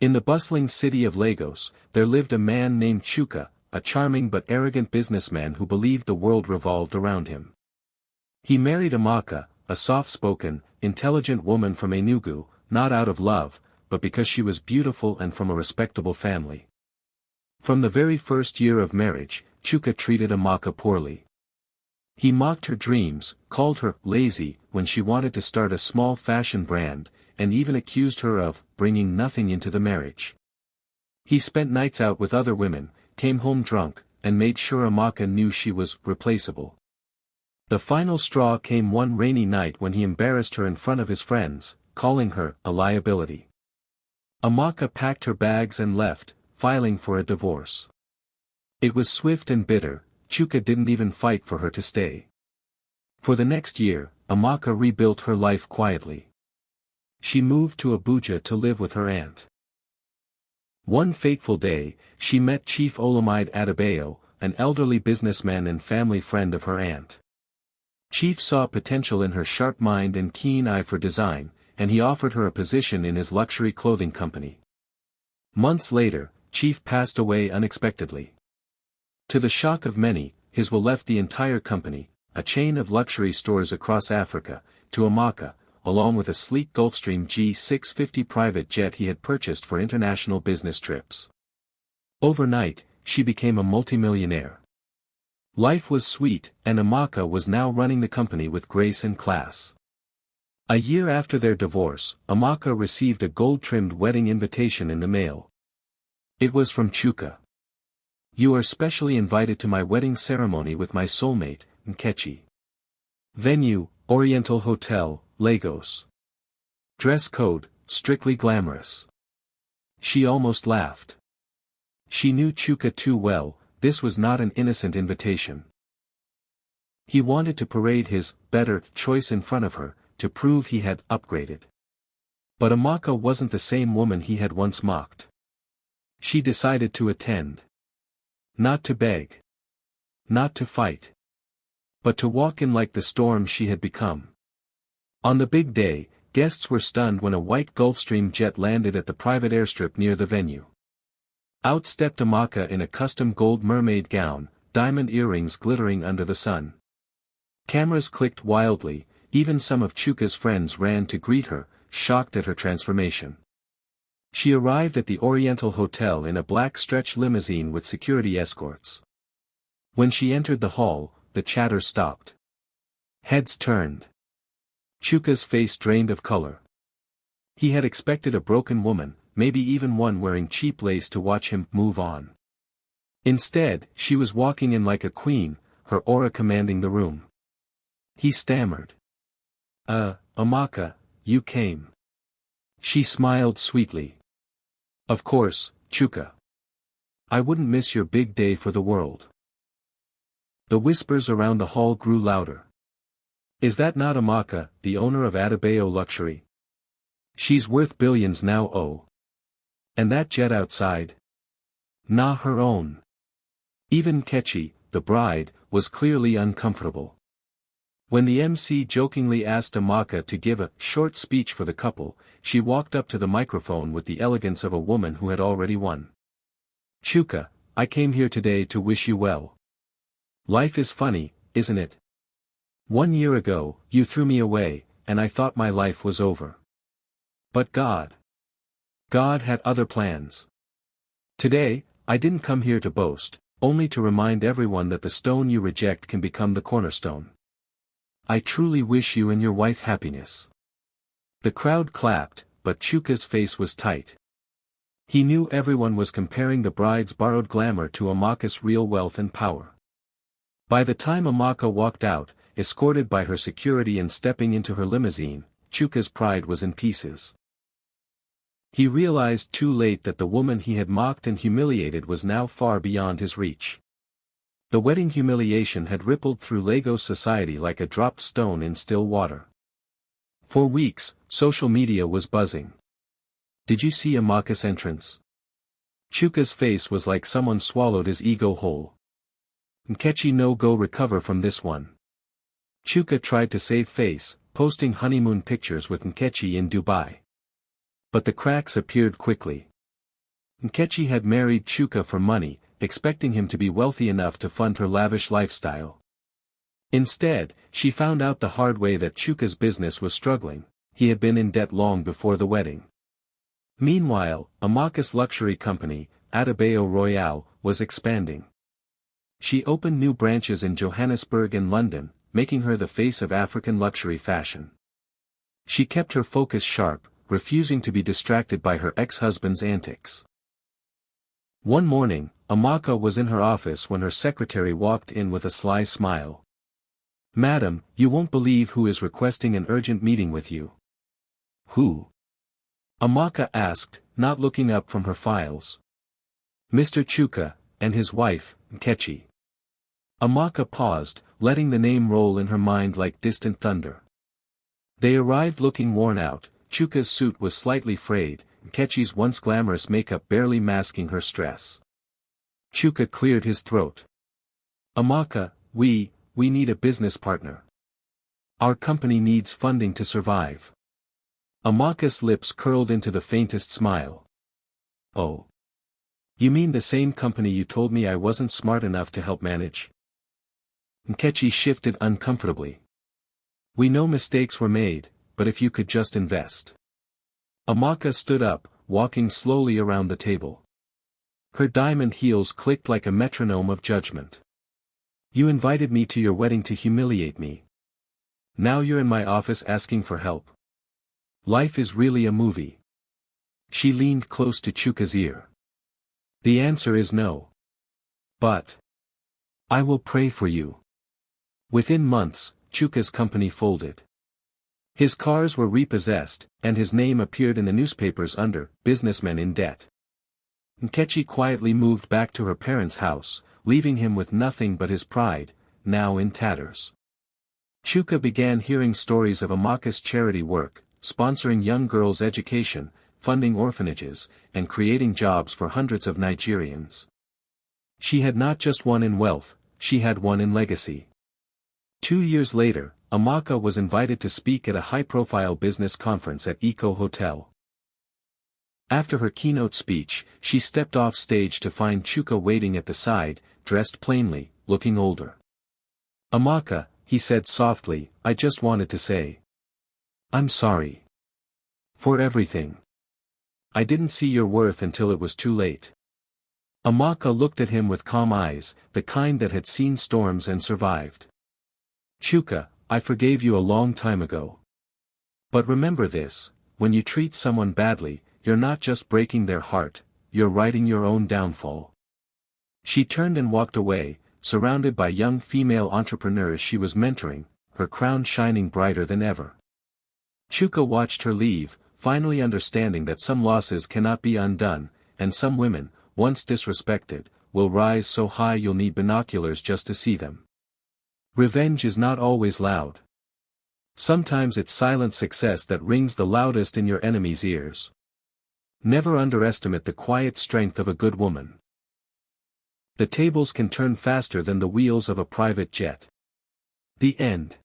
In the bustling city of Lagos, there lived a man named Chuka, a charming but arrogant businessman who believed the world revolved around him. He married Amaka, a soft-spoken, intelligent woman from Enugu, not out of love, but because she was beautiful and from a respectable family. From the very first year of marriage, Chuka treated Amaka poorly. He mocked her dreams, called her lazy when she wanted to start a small fashion brand, and even accused her of bringing nothing into the marriage. He spent nights out with other women, came home drunk, and made sure Amaka knew she was replaceable. The final straw came one rainy night when he embarrassed her in front of his friends, calling her a liability. Amaka packed her bags and left, filing for a divorce. It was swift and bitter. Chuka didn't even fight for her to stay. For the next year, Amaka rebuilt her life quietly. She moved to Abuja to live with her aunt. One fateful day, she met Chief Olamide Adebayo, an elderly businessman and family friend of her aunt. Chief saw potential in her sharp mind and keen eye for design, and he offered her a position in his luxury clothing company. Months later, Chief passed away unexpectedly. To the shock of many, his will left the entire company, a chain of luxury stores across Africa, to Amaka, along with a sleek Gulfstream G650 private jet he had purchased for international business trips. Overnight, she became a multimillionaire. Life was sweet, and Amaka was now running the company with grace and class. A year after their divorce, Amaka received a gold-trimmed wedding invitation in the mail. It was from Chuka. "You are specially invited to my wedding ceremony with my soulmate, Nkechi. Venue, Oriental Hotel, Lagos. Dress code, strictly glamorous." She almost laughed. She knew Chuka too well. This was not an innocent invitation. He wanted to parade his better choice in front of her, to prove he had upgraded. But Amaka wasn't the same woman he had once mocked. She decided to attend. Not to beg. Not to fight. But to walk in like the storm she had become. On the big day, guests were stunned when a white Gulfstream jet landed at the private airstrip near the venue. Out stepped Amaka in a custom gold mermaid gown, diamond earrings glittering under the sun. Cameras clicked wildly, even some of Chuka's friends ran to greet her, shocked at her transformation. She arrived at the Oriental Hotel in a black stretch limousine with security escorts. When she entered the hall, the chatter stopped. Heads turned. Chuka's face drained of color. He had expected a broken woman, maybe even one wearing cheap lace to watch him move on. Instead, she was walking in like a queen, her aura commanding the room. He stammered. Amaka, you came." She smiled sweetly. "Of course, Chuka. I wouldn't miss your big day for the world." The whispers around the hall grew louder. "Is that not Amaka, the owner of Adebayo Luxury? She's worth billions now, oh. And that jet outside? Nah, her own." Even Nkechi, the bride, was clearly uncomfortable. When the MC jokingly asked Amaka to give a short speech for the couple, she walked up to the microphone with the elegance of a woman who had already won. "Chuka, I came here today to wish you well. Life is funny, isn't it? 1 year ago, you threw me away, and I thought my life was over. But God had other plans. Today, I didn't come here to boast, only to remind everyone that the stone you reject can become the cornerstone. I truly wish you and your wife happiness." The crowd clapped, but Chuka's face was tight. He knew everyone was comparing the bride's borrowed glamour to Amaka's real wealth and power. By the time Amaka walked out, escorted by her security and stepping into her limousine, Chuka's pride was in pieces. He realized too late that the woman he had mocked and humiliated was now far beyond his reach. The wedding humiliation had rippled through Lagos society like a dropped stone in still water. For weeks, social media was buzzing. "Did you see Amaka's entrance? Chuka's face was like someone swallowed his ego whole. Nkechi no go recover from this one." Chuka tried to save face, posting honeymoon pictures with Nkechi in Dubai. But the cracks appeared quickly. Nkechi had married Chuka for money, expecting him to be wealthy enough to fund her lavish lifestyle. Instead, she found out the hard way that Chuka's business was struggling. He had been in debt long before the wedding. Meanwhile, Amaka's luxury company, Adebayo Royale, was expanding. She opened new branches in Johannesburg and London, making her the face of African luxury fashion. She kept her focus sharp, refusing to be distracted by her ex-husband's antics. One morning, Amaka was in her office when her secretary walked in with a sly smile. "Madam, you won't believe who is requesting an urgent meeting with you." "Who?" Amaka asked, not looking up from her files. "Mr. Chuka, and his wife, Nkechi." Amaka paused, letting the name roll in her mind like distant thunder. They arrived looking worn out. Chuka's suit was slightly frayed, Nkechi's once glamorous makeup barely masking her stress. Chuka cleared his throat. "Amaka, we need a business partner. Our company needs funding to survive." Amaka's lips curled into the faintest smile. "Oh. You mean the same company you told me I wasn't smart enough to help manage?" Nkechi shifted uncomfortably. "We know mistakes were made, but if you could just invest." Amaka stood up, walking slowly around the table. Her diamond heels clicked like a metronome of judgment. "You invited me to your wedding to humiliate me. Now you're in my office asking for help. Life is really a movie." She leaned close to Chuka's ear. "The answer is no. But I will pray for you." Within months, Chuka's company folded. His cars were repossessed, and his name appeared in the newspapers under "businessmen in debt." Nkechi quietly moved back to her parents' house, leaving him with nothing but his pride, now in tatters. Chuka began hearing stories of Amaka's charity work, sponsoring young girls' education, funding orphanages, and creating jobs for hundreds of Nigerians. She had not just won in wealth, she had won in legacy. 2 years later, Amaka was invited to speak at a high-profile business conference at Eco Hotel. After her keynote speech, she stepped off stage to find Chuka waiting at the side, dressed plainly, looking older. "Amaka," he said softly, "I just wanted to say, I'm sorry. For everything. I didn't see your worth until it was too late." Amaka looked at him with calm eyes, the kind that had seen storms and survived. "Chuka, I forgave you a long time ago. But remember this, when you treat someone badly, you're not just breaking their heart, you're writing your own downfall." She turned and walked away, surrounded by young female entrepreneurs she was mentoring, her crown shining brighter than ever. Chuka watched her leave, finally understanding that some losses cannot be undone, and some women, once disrespected, will rise so high you'll need binoculars just to see them. Revenge is not always loud. Sometimes it's silent success that rings the loudest in your enemy's ears. Never underestimate the quiet strength of a good woman. The tables can turn faster than the wheels of a private jet. The end.